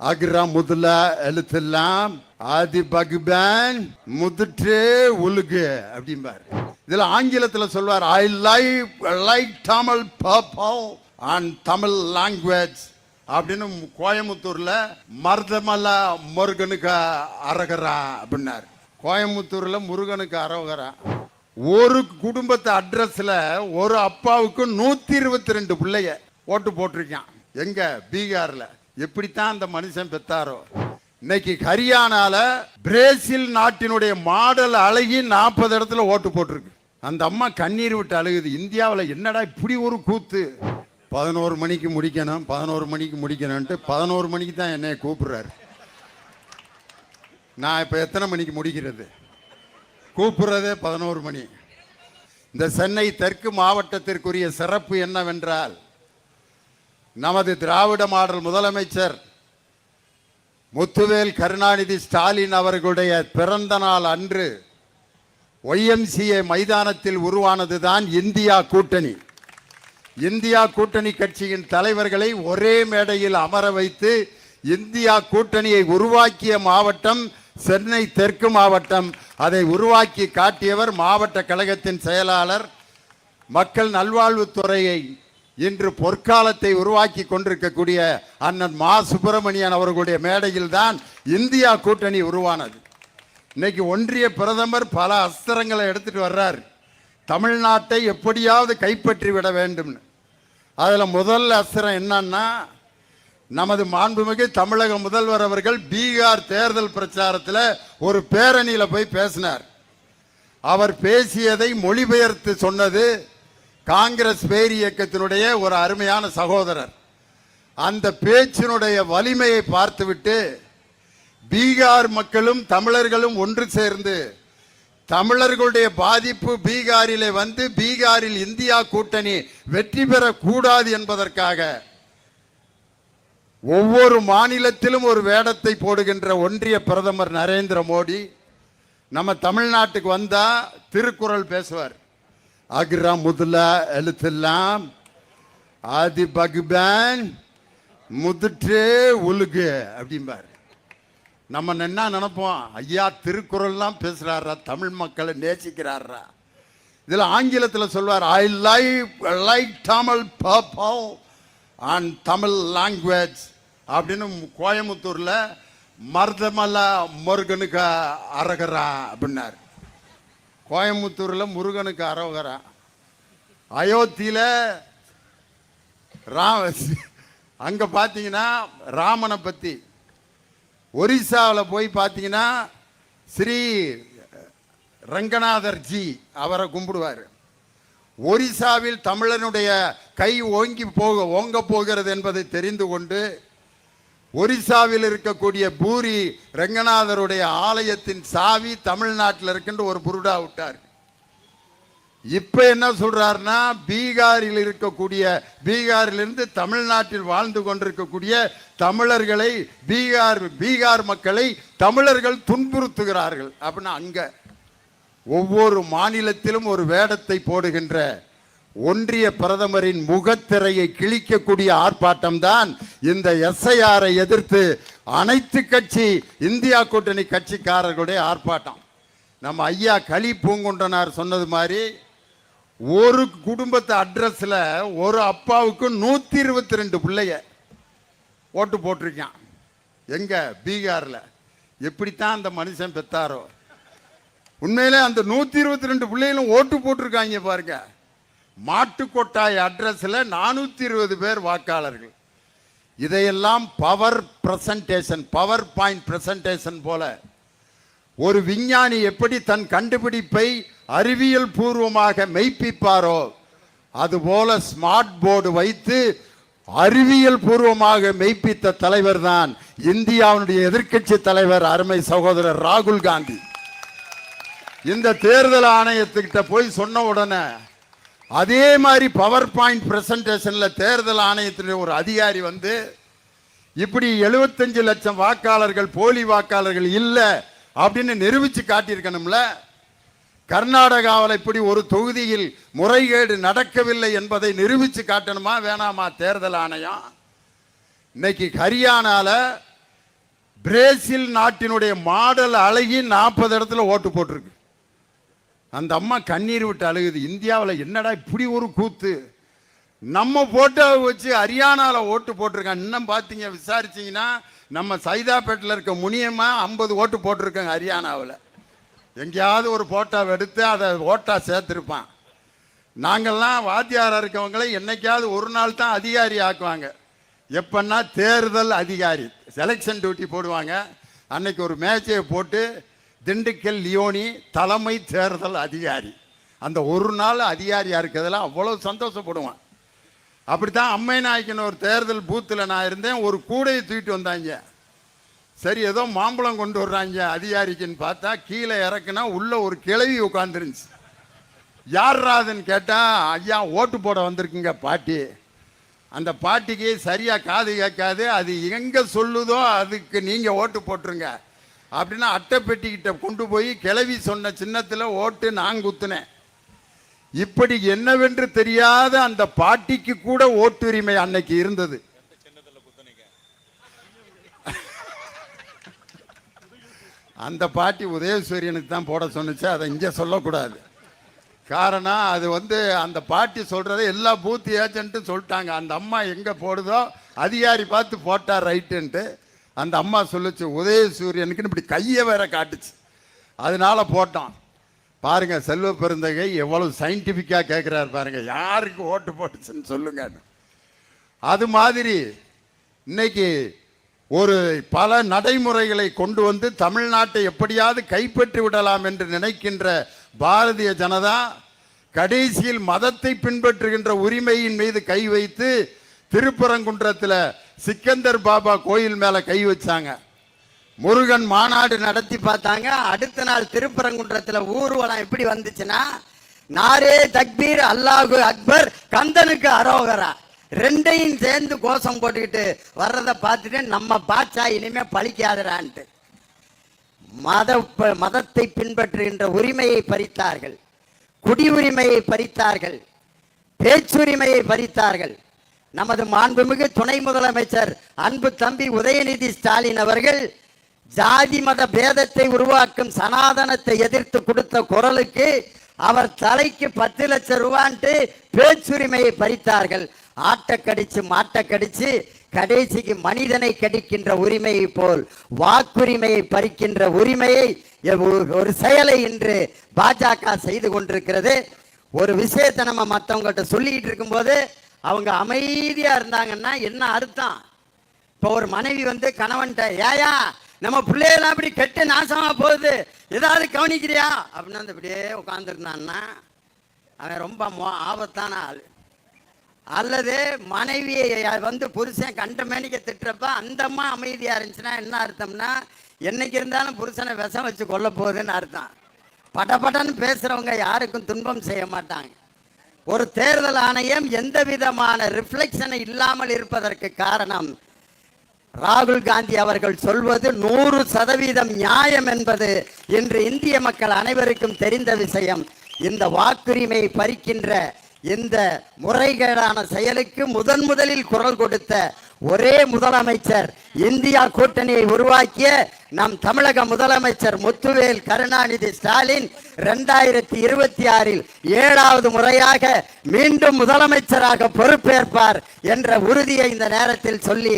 Accra முதல எழுத்தெல்லாம் ஆதி பகுபன் முதுற்றே உலுகு அப்படிம்பார். இதுல ஆங்கிலத்தில் சொல்வார், I like Tamil purple and Tamil language அப்படின்னு. கோயம்புத்தூர்ல மருதமல்ல முருகனுக்கு அரகரா அப்படின்னார். கோயம்புத்தூர்ல முருகனுக்கு அரகரா. ஒரு குடும்பத்து அட்ரஸ்ல ஒரு அப்பாவுக்கு 122 பிள்ளைய ஓட்டு போட்டிருக்கான். எங்க? பீகார்ல. எப்படித்தான் அந்த மனுஷன் பெத்தாரோ. இன்னைக்கு ஹரியானால பிரேசில் நாட்டினுடைய மாடல் அழகி 40 இடத்துல ஓட்டு போட்டிருக்கு. அந்த அம்மா கண்ணீர் விட்டு அழுகுது. இந்தியாவில் என்னடா இப்படி ஒரு கூத்து. 11 மணிக்கு முடிக்கணும் 11 மணிக்கு முடிக்கணும்ட்டு 11 மணிக்கு தான் என்னை கூப்பிடுறாரு. நான் இப்போ எத்தனை மணிக்கு முடிக்கிறது? கூப்பிடுறதே 11 மணி. இந்த சென்னை தெற்கு மாவட்டத்திற்குரிய சிறப்பு என்னவென்றால், நமது திராவிட மாடல் முதலமைச்சர் முத்துவேல் கருணாநிதி ஸ்டாலின் அவர்களுடைய பிறந்த நாள் அன்று YMCA மைதானத்தில் உருவானதுதான் இந்தியா கூட்டணி. இந்தியா கூட்டணி கட்சியின் தலைவர்களை ஒரே மேடையில் அமர வைத்து இந்தியா கூட்டணியை உருவாக்கிய மாவட்டம் சென்னை தெற்கு மாவட்டம். அதை உருவாக்கி காட்டியவர் மாவட்ட கழகத்தின் செயலாளர். மக்கள் நல்வாழ்வுத்துறையை இன்று பொற்காலத்தை உருவாக்கி கொண்டிருக்கக்கூடிய அண்ணன் மா சுப்பிரமணியன் அவர்களுடைய மேடையில் தான் இந்தியா கூட்டணி உருவானது. இன்னைக்கு ஒன்றிய பிரதமர் பல அஸ்திரங்களை எடுத்துட்டு வர்றார். தமிழ்நாட்டை எப்படியாவது கைப்பற்றி விட வேண்டும். அதில் முதல் அஸ்திரம் என்னன்னா, நமது மாண்புமிகு தமிழக முதல்வர் அவர்கள் பீகார் தேர்தல் பிரச்சாரத்தில் ஒரு பேரணியில் போய் பேசினார். அவர் பேசியதை மொழிபெயர்த்து சொன்னது காங்கிரஸ் பேர் இயக்கத்தினுடைய ஒரு அருமையான சகோதரர். அந்த பேச்சினுடைய வலிமையை பார்த்துவிட்டு பீகார் மக்களும் தமிழர்களும் ஒன்று சேர்ந்து தமிழர்களுடைய பாதிப்பு பீகாரிலே வந்து பீகாரில் இந்தியா கூட்டணி வெற்றி பெறக்கூடாது என்பதற்காக ஒவ்வொரு மாநிலத்திலும் ஒரு வேடத்தை போடுகின்ற ஒன்றிய பிரதமர் நரேந்திர மோடி நம்ம தமிழ்நாட்டுக்கு வந்தா திருக்குறள் பேசுவார். அக்ரா முதல எழுத்தெல்லாம் ஆதி பகுபன் முதுற்றே உலுகு அப்படிம்பார். நம்ம என்ன நினைப்போம், ஐயா திருக்குறள்லாம் பேசுறாரா, தமிழ் மக்களை நேசிக்கிறாரா. இதுல ஆங்கிலத்தில் சொல்வார், I like Tamil purple and Tamil language அப்படின்னு. கோயம்புத்தூர்ல மருதமல்ல முருகனுக்கு அரகரா அப்படின்னார். கோயம்புத்தூர்ல முருகனுக்கு அரோகரா. அயோத்தியில அங்க பாத்தீங்கன்னா ராமனை பத்தி. ஒரிசாவில் போய் பார்த்தீங்கன்னா ஸ்ரீ ரங்கநாதர் ஜி அவரை கும்பிடுவார். ஒரிசாவில் தமிழனுடைய கை ஓங்க போகிறது என்பதை தெரிந்து கொண்டு ஒரிசாவில் இருக்கக்கூடிய பூரி ரங்கநாதருடைய ஆலயத்தின் சாவி தமிழ்நாட்டில் இருக்கின்ற ஒரு புருடா விட்டார். இப்ப என்ன சொல்றாருன்னா, பீகாரில் இருக்கக்கூடிய பீகாரிலிருந்து தமிழ்நாட்டில் வாழ்ந்து கொண்டிருக்கக்கூடிய தமிழர்களை பீகார் மக்களை தமிழர்கள் துன்புறுத்துகிறார்கள் அப்படின்னா, அங்க ஒவ்வொரு மாநிலத்திலும் ஒரு வேடத்தை போடுகின்ற ஒன்றிய பிரதமரின் முகத்திரையை கிழிக்கக்கூடிய ஆர்ப்பாட்டம் தான் இந்த SIR-ஐ எதிர்த்து அனைத்து கட்சி இந்தியா கூட்டணி கட்சிக்காரர்களுடைய ஆர்ப்பாட்டம். நம்ம ஐயா களி பூங்குன்றனார் சொன்னது மாதிரி, ஒரு குடும்பத்து அட்ரஸ்ல ஒரு அப்பாவுக்கு 122 பிள்ளைய ஓட்டு போட்டிருக்கான். எங்க? பீகார்ல. எப்படித்தான் அந்த மனுஷன் பெத்தாரோ. உண்மையிலே அந்த 122 பிள்ளைகளும் ஓட்டு போட்டிருக்காங்க பாருங்க. மாட்டுக்கொட்டாய் அட்ரஸ்ல 420 பேர் வாக்காளர்கள். இதையெல்லாம் பவர் பாயிண்ட் பிரசன்டேஷன் போல ஒரு விஞ்ஞானி எப்படி தன் கண்டுபிடிப்பை அறிவியல் பூர்வமாக மெய்ப்பிப்பாரோ அதுபோல ஸ்மார்ட் போர்டு வைத்து அறிவியல் பூர்வமாக மெய்ப்பித்த தலைவர் தான் இந்தியாவுடைய எதிர்க்கட்சி தலைவர் அருமை சகோதரர் ராகுல் காந்தி. இந்த தேர்தல் ஆணையத்துக்கிட்ட போய் சொன்ன உடனே அதே மாதிரி பவர் பாயிண்ட் பிரசன்டேஷன்ல தேர்தல் ஆணையத்தினுடைய ஒரு அதிகாரி வந்து இப்படி 75 லட்சம் வாக்காளர்கள் போலி வாக்காளர்கள் இல்லை அப்படின்னு நிரூபிச்சு காட்டியிருக்கணும்ல. கர்நாடகாவில் இப்படி ஒரு தொகுதியில் முறைகேடு நடக்கவில்லை என்பதை நிரூபித்து காட்டணுமா வேணாமா தேர்தல் ஆணையம்? இன்னைக்கு ஹரியானால பிரேசில் நாட்டினுடைய மாடல் அழகி 40 இடத்துல ஓட்டு போட்டிருக்கு. அந்த அம்மா கண்ணீர் விட்டு அழுகுது. இந்தியாவில் என்னடா இப்படி ஒரு கூத்து, நம்ம போட்டோவை வச்சு ஹரியானாவில் ஓட்டு போட்டிருக்காங்க. இன்னும் பார்த்தீங்க விசாரிச்சிங்கன்னா நம்ம சைதாப்பேட்டில் இருக்க முனியமா 50 ஓட்டு போட்டிருக்காங்க ஹரியானாவில். எங்கேயாவது ஒரு போட்டோவை எடுத்து அதை ஓட்டா சேர்த்துருப்பான். நாங்கள்லாம் வாத்தியாராக இருக்கவங்களை என்னைக்காவது ஒரு நாள் தான் அதிகாரி ஆக்குவாங்க. எப்பன்னா தேர்தல் அதிகாரி செலெக்ஷன் டியூட்டி போடுவாங்க. அன்னைக்கு ஒரு மேட்சை போட்டு திண்டுக்கல் லியோனி தலைமை தேர்தல் அதிகாரி, அந்த ஒரு நாள் அதிகாரியாக இருக்கிறதுல அவ்வளோ சந்தோஷப்படுவான். அப்படித்தான் அம்மை நாய்க்குன்னு ஒரு தேர்தல் பூத்தில் நான் இருந்தேன். ஒரு கூடையை தூக்கிட்டு வந்தாங்க. சரி ஏதோ மாம்பழம் கொண்டு வர்றாங்க அதிகாரிக்குன்னு பார்த்தா கீழே இறக்குனா உள்ள ஒரு கிழவி உட்காந்துருந்துச்சு. யார்ராதுன்னு கேட்டால் ஐயா ஓட்டு போட வந்திருக்குங்க பாட்டி. அந்த பாட்டிக்கு சரியாக காது கேட்காது, அது எங்கே சொல்லுதோ அதுக்கு நீங்கள் ஓட்டு போட்டுருங்க அப்படின்னா அட்டை பெட்டிக்கிட்ட கொண்டு போய் கிளவி சொன்ன சின்னத்தில் ஓட்டு நான் குத்துனேன். இப்படி என்னவென்று தெரியாத அந்த பாட்டிக்கு கூட ஓட்டுரிமை அன்னைக்கு இருந்தது. அந்த பாட்டி உதயசூரியனுக்கு தான் போட சொன்னிச்சு, அதை இங்கே சொல்லக்கூடாது. காரணம் அது அந்த பாட்டி சொல்கிறத எல்லா பூத் ஏஜென்ட்டும் சொல்லிட்டாங்க. அந்த அம்மா எங்கே போடுதோ அதிகாரி பார்த்து போட்டார் ரைட்டுன்ட்டு. அந்த அம்மா சொல்லிச்சு உதயசூரியனுக்குன்னு இப்படி கையை வேற காட்டுச்சு, அதனால போட்டான். பாருங்க செல்வ பெருந்தகை எவ்வளவு சயின்டிஃபிக்காக கேட்குறாரு பாருங்க, யாருக்கு ஓட்டு போட்டுச்சுன்னு சொல்லுங்க. அது மாதிரி இன்னைக்கு ஒரு பல நடைமுறைகளை கொண்டு வந்து தமிழ்நாட்டை எப்படியாவது கைப்பற்றி விடலாம் என்று நினைக்கின்ற பாரதிய ஜனதா கடைசியில் மதத்தை பின்பற்றுகின்ற உரிமையின் மீது கை வைத்து திருப்பரங்குன்றத்தில் சிக்கந்தர் பாபா கோயில் மேல கை வச்சாங்க. முருகன் மாநாடு நடத்தி பார்த்தாங்க. அடுத்த நாள் திருப்பரங்குன்றத்தில் ஊர்வலம் எப்படி வந்துச்சுன்னா, நாரே தக்பீர் அல்லாஹு அக்பர் கந்தனுக்கு அரோகரா ரெண்டையும் சேர்ந்து கோஷம் போட்டுக்கிட்டு வர்றதை பார்த்துட்டு நம்ம பாட்சா இனிமே பழிக்காதரான்ட்டு மதத்தை பின்பற்றுகின்ற உரிமையை பறித்தார்கள், குடியுரிமையை பறித்தார்கள், பேச்சுரிமையை பறித்தார்கள். நமது மாண்புமிகு துணை முதலமைச்சர் அன்பு தம்பி உதயநிதி ஸ்டாலின் அவர்கள் ஜாதி மத பேதத்தை உருவாக்கும் சனாதனத்தை எதிர்த்து கொடுத்த குரலுக்கு அவர் தலைக்கு 10 லட்சம் ரூபான்ட்டு பேச்சுரிமையை பறித்தார்கள். ஆட்டை கடிச்சு மாட்டை கடிச்சு கடைசிக்கு மனிதனை கடிக்கின்ற உரிமையை போல் வாக்குரிமையை பறிக்கின்ற உரிமையை ஒரு செயலை இன்று பாஜக செய்து கொண்டிருக்கிறது. ஒரு விஷயத்தை நம்ம மற்றவங்கள்ட்ட சொல்லிக்கிட்டு இருக்கும்போது அவங்க அமைதியா இருந்தாங்கன்னா என்ன அர்த்தம்? இப்போ ஒரு மனைவி கணவன்கிட்ட ஏயா நம்ம பிள்ளையெல்லாம் அப்படி கெட்டு நாசமா போகுது, ஏதாவது கவனிக்கிறியா அப்படின்னு அப்படியே உட்காந்துருந்தான்னா அவன் ரொம்ப ஆபத்தான ஆள். அல்லது மனைவியை புருஷன் கண்ட மேனிக்க திட்டுறப்ப அந்த அம்மா அமைதியா இருந்துச்சுன்னா என்ன அர்த்தம்னா, என்னைக்கு இருந்தாலும் புருஷனை விஷம் வச்சு கொல்ல போகுதுன்னு அர்த்தம். படபடன்னு பேசுறவங்க யாருக்கும் துன்பம் செய்ய மாட்டாங்க. ஒரு தேர்தல் ஆணையம் எந்த விதமான ரிஃப்ளெக்ஷனை இல்லாமல் இருப்பதற்கு காரணம் ராகுல் காந்தி அவர்கள் சொல்வது 100% நியாயம் என்பது இன்று இந்திய மக்கள் அனைவருக்கும் தெரிந்த விஷயம். இந்த வாக்குரிமையை பறிக்கின்ற இந்த முறைகேடான செயலுக்கு முதலில் குரல் கொடுத்த ஒரே முதலமைச்சர், இந்தியா கூட்டணியை உருவாக்கிய நம் தமிழக முதலமைச்சர் முத்துவேல் கருணாநிதி ஸ்டாலின் 2026 7வது முறையாக மீண்டும் முதலமைச்சராக பொறுப்பேற்பார் என்ற உறுதியை இந்த நேரத்தில் சொல்லி